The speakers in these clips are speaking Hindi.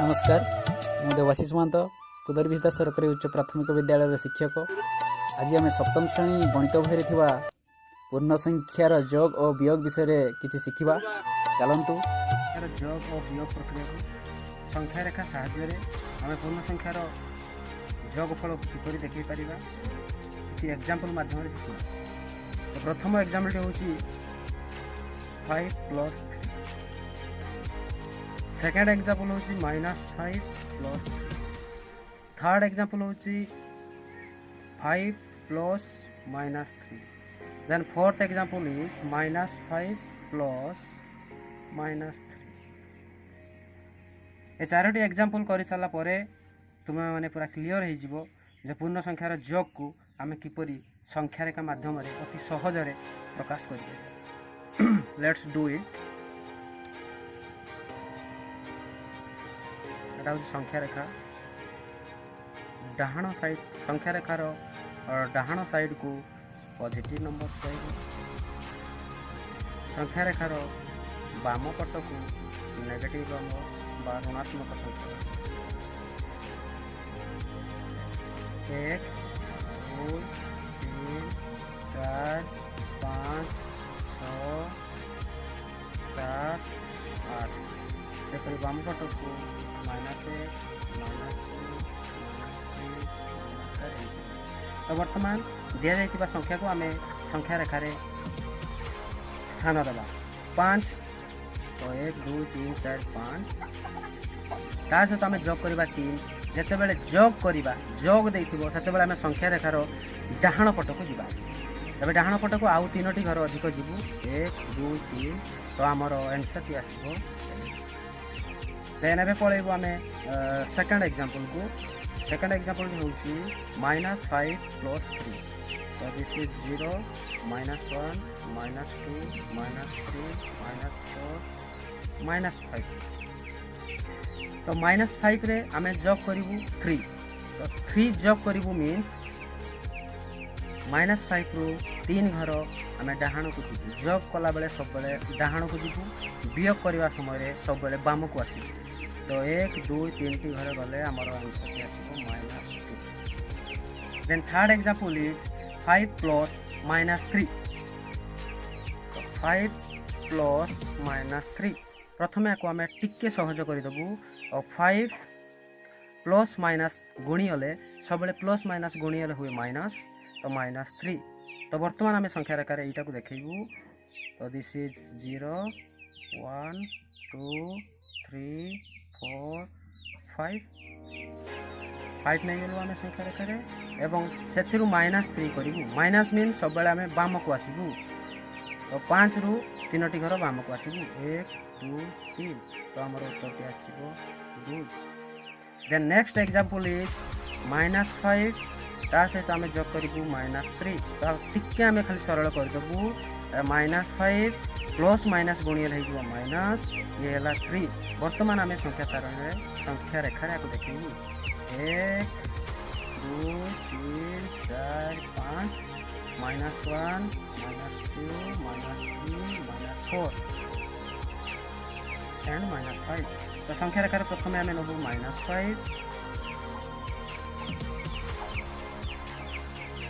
नमस्कार मु देवाशीष महंत कुदरविद्या सरकारी उच्च प्राथमिक विद्यालय शिक्षक। आज आम सप्तम श्रेणी गणित बही पूर्ण संख्यार जोग और वियोग विषय किसी शिखा। चलतु जोग और वियोग प्रक्रिया संख्या रेखा साहाय्य आम पूर्ण संख्यार जोग फल किपर देखी पार किसी एग्जांपल माध्यम शिखा। तो प्रथम एग्जांपल हूँ 5 + 3। सेकेंड एग्जांपल हूँ -5 + 3। थर्ड एग्जांपल हूँ 5 + -3। Then fourth example is -5 + -3। ये चारोटी एग्जांपल कर सारा तुम्हें मैंने पूरा क्लीयर हो पूर्ण संख्यार जोग को आम किपरि संख्या रेखा माध्यम अति सहजरे प्रकाश कर। Let's do it. संख्या रेखा डाहाण साइड संख्या रेखार डाहाण साइड को पॉजिटिव नंबर कह, संख्या रेखार बाम पट को नेगेटिव नंबर बा ऋणात्मक संख्या 1 2 3 4 5 6 7 8 से बाम पट को -1 -2 तो वर्तमान दि जा संख्या को आम संख्या रेखार स्थान देवा 5। तो 1 2 3 4 5 ता सहित आम जोग करवा 3। जिते बड़े जोग करवा जोग देथिबो सेते बेले आम संख्या रेखार डाहाण पट को जीवा। तबे डाहाण पट को आउ 3टी घर अधिक जीवु 1 2 3। तो आमर आंसर टी आसीबो। देन एबे पळेबो आमे सेकंड एग्जांपल को। सेकंड एग्जांपल होउची -5 + 3। तो दिस इज 0 -1 -2 -3 -4 -5। तो -5 रे आमे जोग करिवु 3। तो 3 जोग करिवु मीन्स -5 रु 3 घर आमे डाहाण को जीवु। जोग कला बेले सब बेले डाहाण को जीवु, वियोग करबा समय रे सब बेले बाम को आसीबु। तो 1 2 3 घर गले आमर आंसर आसीबो -2। Then third example is 5 + -3। तो 5 + -3 प्रथमे को आम टिके सहज करदेबू। और 5 + गुणिले सब प्लस माइनस गुणिले हुए माइनस। तो -3। तो वर्तमान आम संख्या रेखार यहीटा को देखू। तो दिस इज 0 1 2 3 4 5 नहीं गलु आम संख्या रेखार एवं से -3 करूँ। माइनस मीन सब आम बाम को आसबू। तो 5 रु 3टी घर बाम को आसबू 1 2 3। तो आम उत्तर आसो 2। देन नेक्स्ट एग्जांपल इज -5 ता सहित आम जोग करूँ -3। तो टिके आम खाली सरल करदेबू -5 प्लस माइनस गुणिले हो माइनस ये है 3। वर्तमान आम संख्या सारणी संख्या रेखार आपको देखू 1 2 3 4 5 -1 -2 -3 -4 एंड -5। तो संख्या रेखार प्रथम आम नबू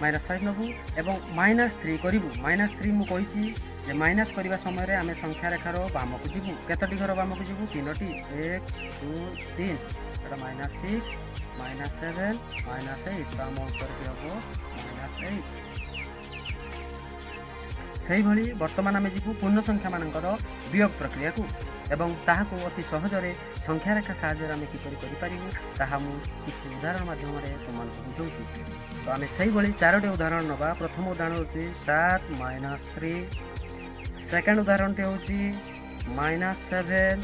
-5 नबू एवं -3 करूँ। -3 मुझे जे माइनस करने समय आम संख्या रेखार बाम को जीवु। केतोटी घर बाम को जीवु 3टी 1 2 3। -6 -7 -8। तो आम उत्तर हम -8। से भली वर्तमान आम जीवु पूर्ण संख्या मानकर वियोग प्रक्रिया को एवं ताहाको अति सहजरे संख्या रेखा साहाय्य आम किपरि करिपारिबु ताहा मु किछि उदाहरण माध्यम तुमको बुझौछि। तो आम से भली 4टी उदाहरण नबा। प्रथम उदाहरण होछि 7 -3। सेकेंड उदाहरण टी हूँ -7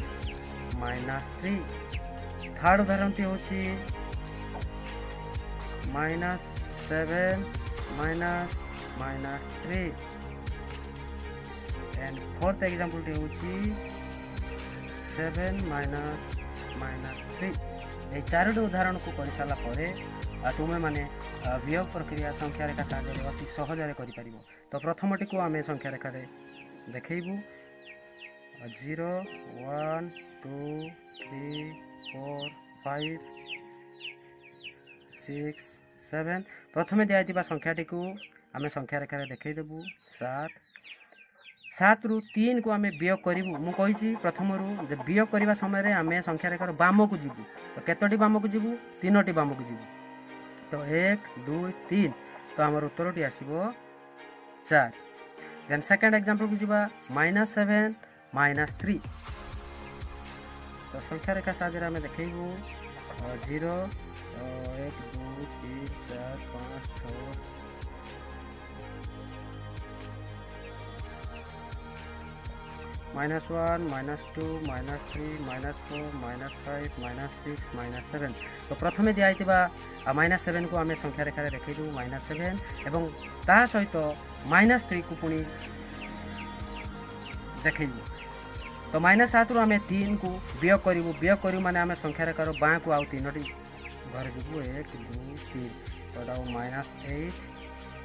-3। थर्ड उदाहरण टी हूँ -7 -3 एंड फोर्थ एग्जांपल टी हूँ 7 -3। ये 4टी उदाहरण को कर सारा तुम्हें माने वियोग प्रक्रिया संख्या रेखा साहाय्य अति सहजरे कर। तो प्रथमटी को आम संख्या रेखा देखू 0 1 2 3 4 5 6 7 प्रथमे दिया संख्याटी को आम संख्या रेखार देखईदेबू 7 7 रु 3 को आम वियोग करूँ मुझे प्रथम वियोग करने समय आम संख्या रेखार बाम को जीवु तो केतोटी बाम को जीवु 3टी बाम को जीवु तो 1 2 3 तो आमर उत्तरटी आसब 4 देन सेकेंड एग्जांपल को जीवा -7 -3 तो संख्या रेखा साहाय्य आम देखू 0 1 2 3 4 5 6 -1 -2 -3 -4 -5 -6 -7 तो प्रथमे दिया -7 को आम संख्या रेखार देखू -7 एवं ता सहित -3 को पुणी देखू तो -7 रु आम 3 को वियोग करूँ माने आम संख्या रेखार बाँ को आउ 3टी घर जीवु 1 2 3 तो -8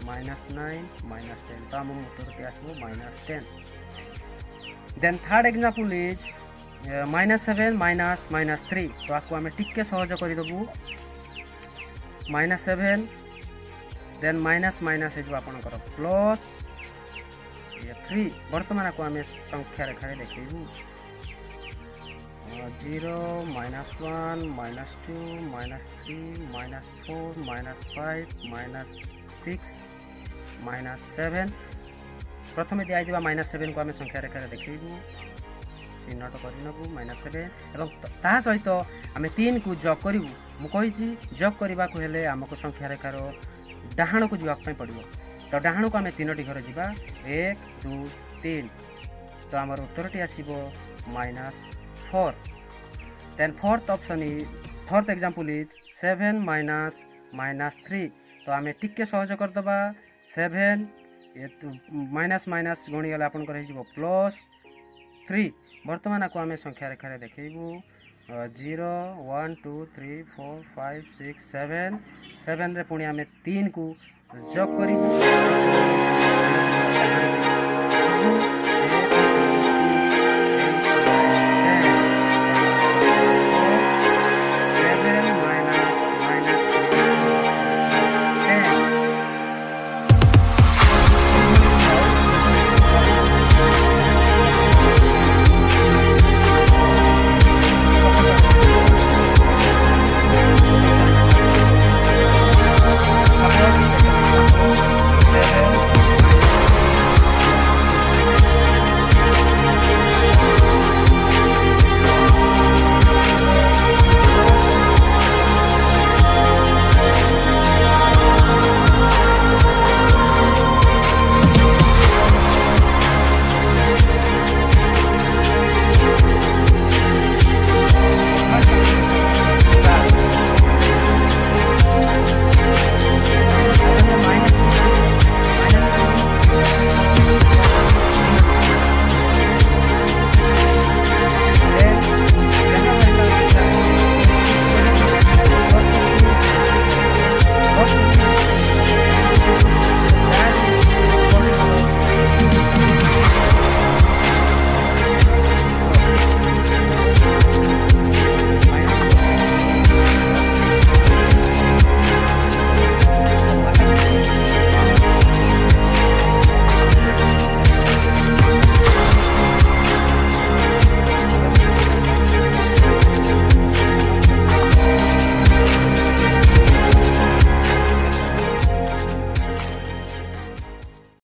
-9 -10 तो आम उत्तर आसब -10 देन थर्ड एग्जांपल इज -7 -3 तो आपको आम टिके सहज करदेबू -7 देन माइनस हो आपंकर प्लस 3 बर्तमान को आम संख्या रेखार देखू 0 -1 -2 -3 -4 -5 -6 -7 प्रथम दिया -7 को आम संख्या रेखार देखू चिन्हट करनबू -7 और ता सहित आम 3 को जग करूँ मुझे जग करने को हेले आमको संख्या रेखार डाहाण को जावाई पड़ो तो डाहाण को आम 3टी घर जा 1 2 3 तो आमर उत्तरटी आसब -4 देन फोर्थ एग्जांपल इज 7 -3 तो आम टिके सहज करदे 7 माइनस गणीगले आप +3 बर्तमान को आम संख्या रेखार देखू 0 1 2 3 4 5 6 7 7 रे पुणी आम 3 को जग करूँ